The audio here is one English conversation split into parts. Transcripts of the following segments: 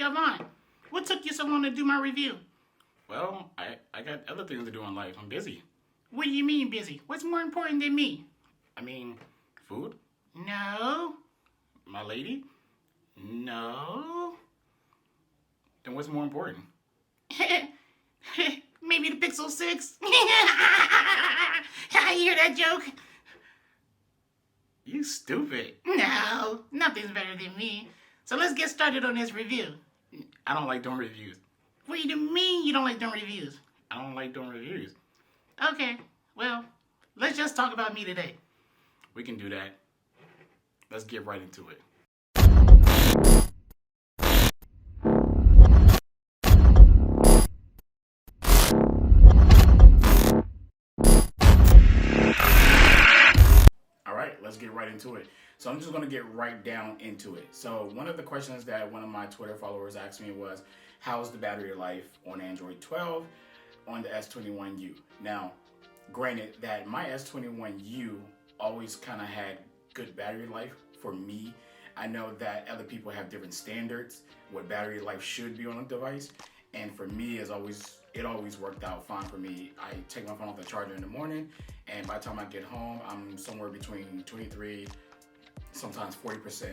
Come on. What took you so long to do my review? Well, I got other things to do in life. I'm busy. What do you mean busy? What's more important than me? I mean, food? No. My lady? No. Then what's more important? Maybe the Pixel 6? I hear that joke. You stupid. No, nothing's better than me. So let's get started on this review. I don't like doing reviews. What do you mean you don't like doing reviews? I don't like doing reviews. Okay, well, let's just talk about me today. We can do that. Let's get right into it. Let's get right into it. So I'm just going to get right down into it. So one of the questions that one of my Twitter followers asked me was, how's the battery life on Android 12 on the S21U? Now, granted that my S21U always kind of had good battery life for me. I know that other people have different standards, what battery life should be on a device. And for me, it always worked out fine for me. I take my phone off the charger in the morning, and by the time I get home, I'm somewhere between 23, sometimes 40%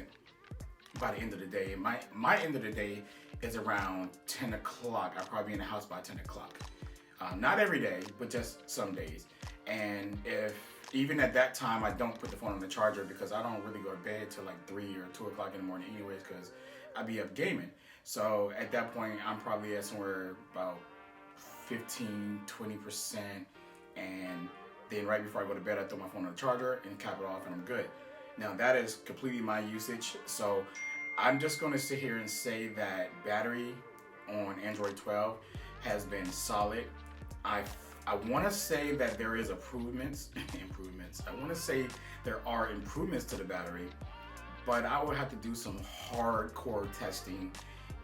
by the end of the day. My end of the day is around 10 o'clock. I'll probably be in the house by 10 o'clock. Not every day, but just some days. And if even at that time, I don't put the phone on the charger because I don't really go to bed till like 3 or 2 o'clock in the morning anyways, because I be up gaming. So at that point, I'm probably at somewhere about 15, 20%. And then right before I go to bed, I throw my phone on the charger and cap it off and I'm good. Now that is completely my usage. So I'm just gonna sit here and say that battery on Android 12 has been solid. I wanna say that there is improvements. I wanna say there are improvements to the battery, but I would have to do some hardcore testing.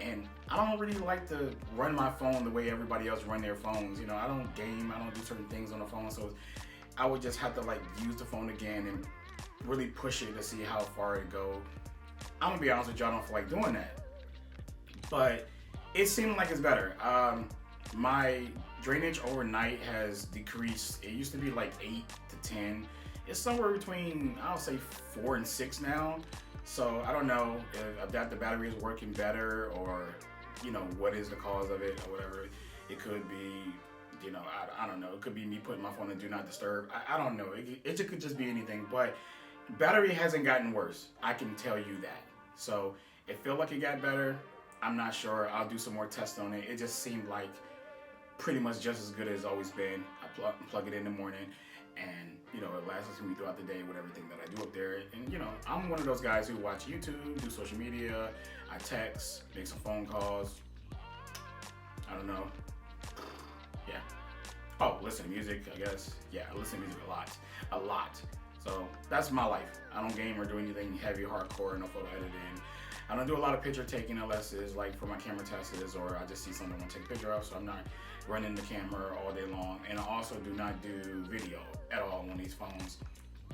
And I don't really like to run my phone the way everybody else run their phones. You know, I don't game, I don't do certain things on the phone. So I would just have to like use the phone again and really push it to see how far it goes. I'm gonna be honest with you, I don't feel like doing that. But it seemed like it's better. My drainage overnight has decreased. It used to be like 8 to 10. It's somewhere between, I'll say 4 and 6 now. So I don't know if that the battery is working better, or you know, what is the cause of it or whatever. It could be, you know, I don't know. It could be me putting my phone in do not disturb. I don't know. It could just be anything. But battery hasn't gotten worse. I can tell you that. So it felt like it got better. I'm not sure. I'll do some more tests on it. It just seemed like pretty much just as good as it's always been. I plug it in the morning, and you know, it lasts me throughout the day with everything that I do up there. And you know, I'm one of those guys who watch YouTube, do social media, I text, make some phone calls. I don't know. Yeah. Oh, listen to music, I guess. Yeah, I listen to music a lot. So that's my life. I don't game or do anything heavy, hardcore, no photo editing. I don't do a lot of picture taking unless it's like for my camera tests, or I just see something I want to take a picture of, so I'm not running the camera all day long. And I also do not do video at all on these phones.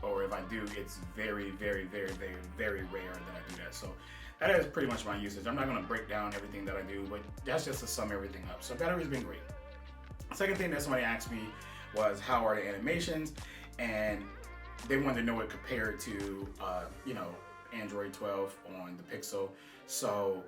Or if I do, it's very, very, very, very, very rare that I do that. So that is pretty much my usage. I'm not gonna break down everything that I do, but that's just to sum everything up. So battery's been great. Second thing that somebody asked me was, how are the animations? And they wanted to know it compared to, you know, Android 12 on the Pixel. So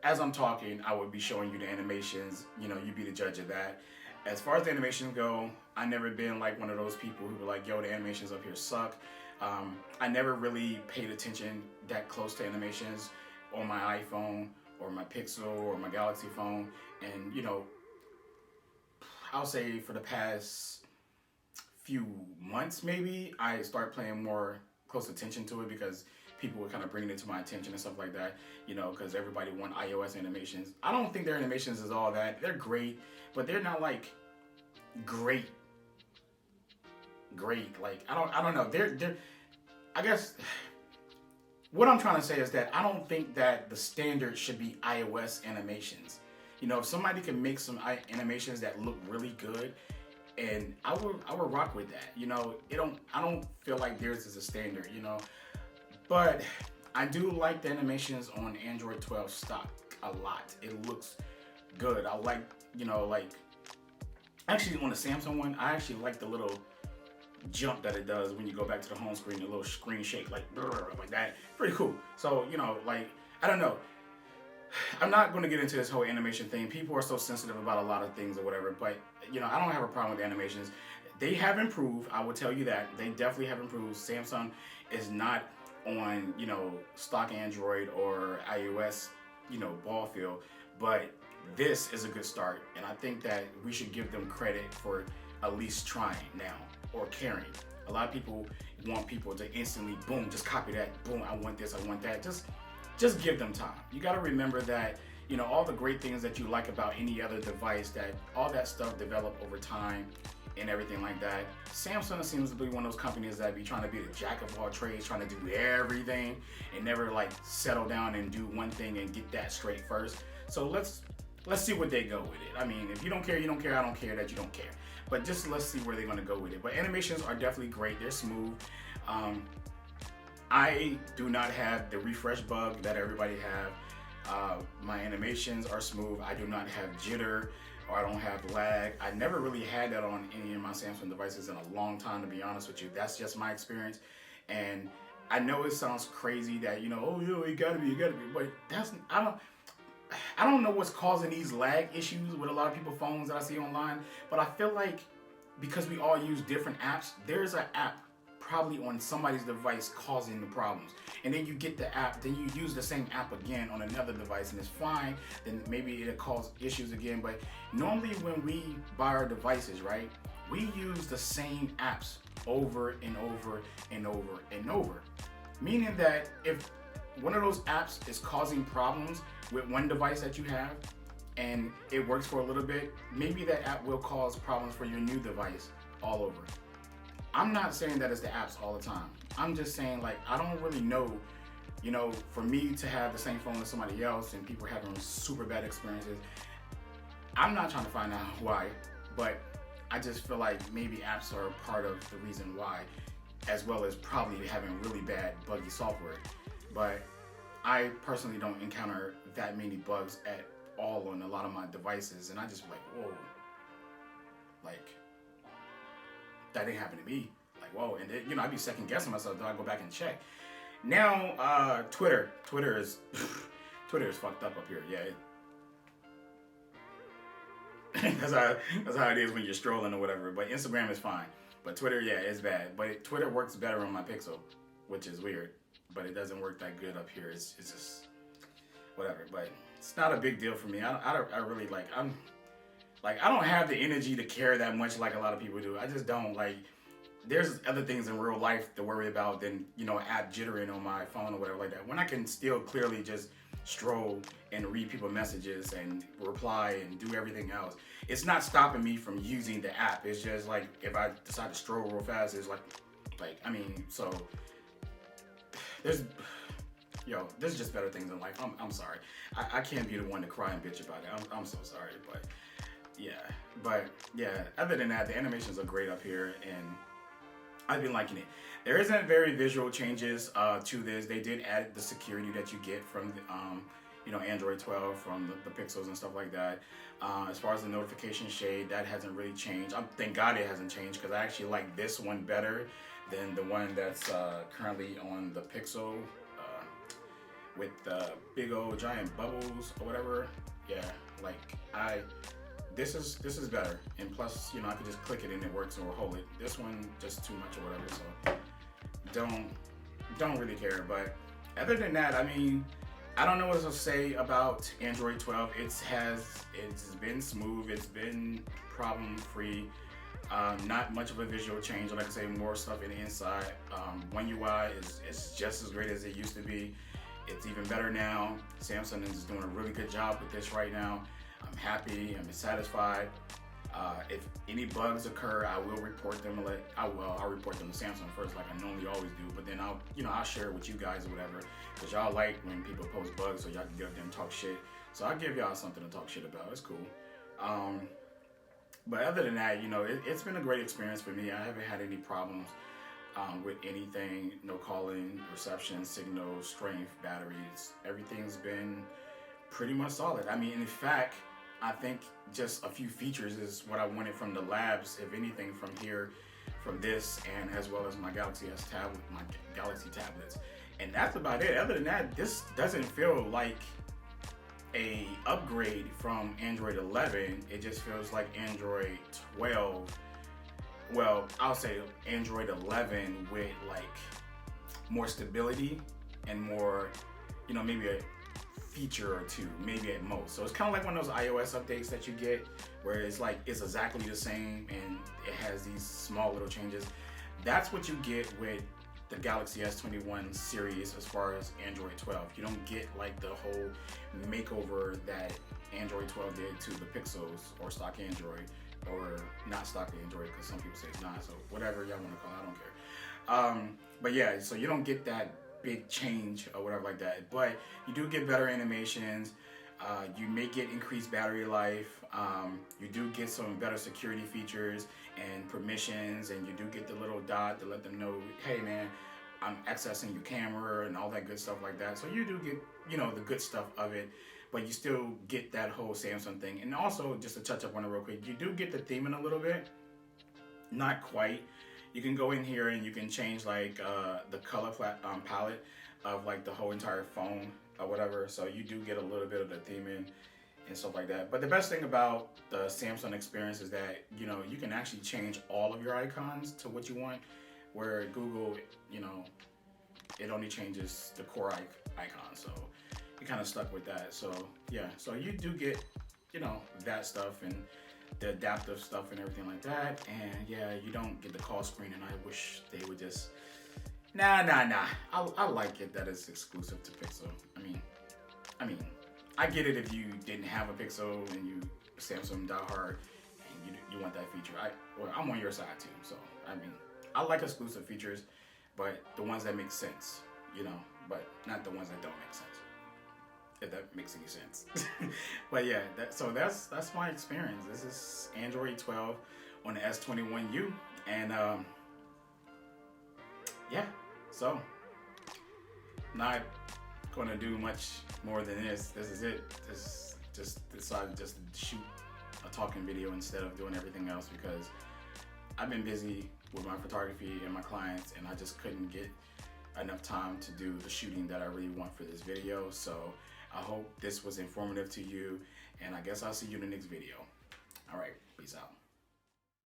as I'm talking, I would be showing you the animations. You know, you be the judge of that. As far as the animations go, I never been like one of those people who were like, yo, the animations up here suck. I never really paid attention that close to animations on my iPhone or my Pixel or my Galaxy phone. And you know, I'll say for the past few months maybe, I started paying more close attention to it because people were kind of bringing it to my attention and stuff like that, you know, because everybody want iOS animations. I don't think their animations is all that. They're great, but they're not like great. Like, I don't know. They're I guess what I'm trying to say is that I don't think that the standard should be iOS animations. You know, if somebody can make some animations that look really good, and I would rock with that. You know, I don't feel like theirs is a standard, you know. But I do like the animations on Android 12 stock. a lot. It looks good. I like, like, actually on the Samsung one, I actually like the little jump that it does when you go back to the home screen, the little screen shake, like that. Pretty cool. So, like, I don't know. I'm not going to get into this whole animation thing. People are so sensitive about a lot of things or whatever, but, I don't have a problem with animations. They have improved. I will tell you that. They definitely have improved. Samsung is not on, stock Android or iOS, ball field, but this is a good start. And I think that we should give them credit for at least trying now or caring. A lot of people want people to instantly, boom, just copy that. Boom, I want this, I want that. Just give them time. You got to remember that, all the great things that you like about any other device, that all that stuff developed over time and everything like that. Samsung seems to be one of those companies that be trying to be the jack of all trades, trying to do everything and never like settle down and do one thing and get that straight first. So let's see what they go with it. I mean, if you don't care, you don't care. I don't care that you don't care. But just let's see where they're going to go with it. But animations are definitely great. They're smooth. I do not have the refresh bug that everybody have. My animations are smooth. I do not have jitter, or I don't have lag. I never really had that on any of my Samsung devices in a long time, to be honest with you. That's just my experience. And I know it sounds crazy that, oh, it gotta be, but I don't know what's causing these lag issues with a lot of people's phones that I see online, but I feel like because we all use different apps, there's an app probably on somebody's device causing the problems. And then you get the app, then you use the same app again on another device and it's fine, then maybe it'll cause issues again. But normally when we buy our devices, right, we use the same apps over and over and over and over. Meaning that if one of those apps is causing problems with one device that you have and it works for a little bit, maybe that app will cause problems for your new device all over. I'm not saying that it's the apps all the time. I'm just saying, like, I don't really know, for me to have the same phone as somebody else and people having super bad experiences, I'm not trying to find out why, but I just feel like maybe apps are part of the reason why, as well as probably having really bad buggy software. But I personally don't encounter that many bugs at all on a lot of my devices, and I just be like, whoa, like, that didn't happen to me. Like, whoa. And then, I'd be second guessing myself. Do I go back and check? Now, Twitter is fucked up here. Yeah. That's how it is when you're strolling or whatever. But Instagram is fine. But Twitter, yeah, it's bad. But Twitter works better on my Pixel, which is weird. But it doesn't work that good up here. It's just whatever. But it's not a big deal for me. I really I don't have the energy to care that much like a lot of people do. I just don't. Like, there's other things in real life to worry about than, app jittering on my phone or whatever like that. When I can still clearly just stroll and read people's messages and reply and do everything else. It's not stopping me from using the app. It's just like if I decide to stroll real fast, it's so there's just better things in life. I'm sorry. I can't be the one to cry and bitch about it. I'm so sorry, but other than that, the animations are great up here, and I've been liking it. There isn't very visual changes to this. They did add the security that you get from the, Android 12 from the Pixels and stuff like that. As far as the notification shade, that hasn't really changed. Thank God it hasn't changed, because I actually like this one better than the one that's currently on the Pixel with the big old giant bubbles or whatever. Yeah, This is better, and plus, I could just click it and it works or hold it. This one, just too much or whatever, so don't really care. But other than that, I mean, I don't know what to say about Android 12. It's been smooth, it's been problem-free. Not much of a visual change. Like I say, more stuff in the inside. One UI is just as great as it used to be. It's even better now. Samsung is doing a really good job with this right now. I'm happy. I'm satisfied. If any bugs occur, I will report them. I'll report them to Samsung first, like I normally always do. But then I'll share it with you guys or whatever, because y'all like when people post bugs, so y'all can get up there and talk shit. So I'll give y'all something to talk shit about. It's cool. But other than that, it's been a great experience for me. I haven't had any problems with anything. No calling, reception, signal, strength, batteries. Everything's been pretty much solid. I mean, in fact, I think just a few features is what I wanted from the labs, if anything, from here, from this, and as well as my Galaxy S tablet, my Galaxy tablets. And that's about it. Other than that, this doesn't feel like a upgrade from Android 11. It just feels like Android 12. Well, I'll say Android 11 with like more stability and more, you know, maybe a feature or two, maybe at most. So it's kind of like one of those iOS updates that you get where it's like it's exactly the same and it has these small little changes. That's what you get with the Galaxy S21 series as far as Android 12. You don't get like the whole makeover that Android 12 did to the Pixels or stock Android, or not stock Android because some people say it's not, so whatever y'all want to call it, I don't care. But yeah, so you don't get that big change or whatever like that, but you do get better animations. You may get increased battery life. You do get some better security features and permissions, and you do get the little dot to let them know, hey man, I'm accessing your camera and all that good stuff like that. So you do get, you know, the good stuff of it, but you still get that whole Samsung thing. And also, just to touch up on it real quick, you do get the theming a little bit. Not quite. You can go in here and you can change like the color palette of like the whole entire phone or whatever. So you do get a little bit of the theming and stuff like that. But the best thing about the Samsung experience is that, you know, you can actually change all of your icons to what you want, where Google, you know, it only changes the core icon. So you're kind of stuck with that. So yeah, so you do get, you know, that stuff and the adaptive stuff and everything like that. And yeah, you don't get the call screen, and I wish they would just, nah. I like it that it's exclusive to Pixel. I mean, I get it if you didn't have a Pixel and you Samsung diehard and you want that feature. I'm on your side too. So I mean, I like exclusive features, but the ones that make sense, you know, but not the ones that don't make sense. If that makes any sense. But yeah, that's my experience. This is Android 12 on the S21U, and yeah, so not gonna do much more than this. This is it. Just decided just to shoot a talking video instead of doing everything else, because I've been busy with my photography and my clients, and I just couldn't get enough time to do the shooting that I really want for this video. So I hope this was informative to you, and I guess I'll see you in the next video. All right, peace out.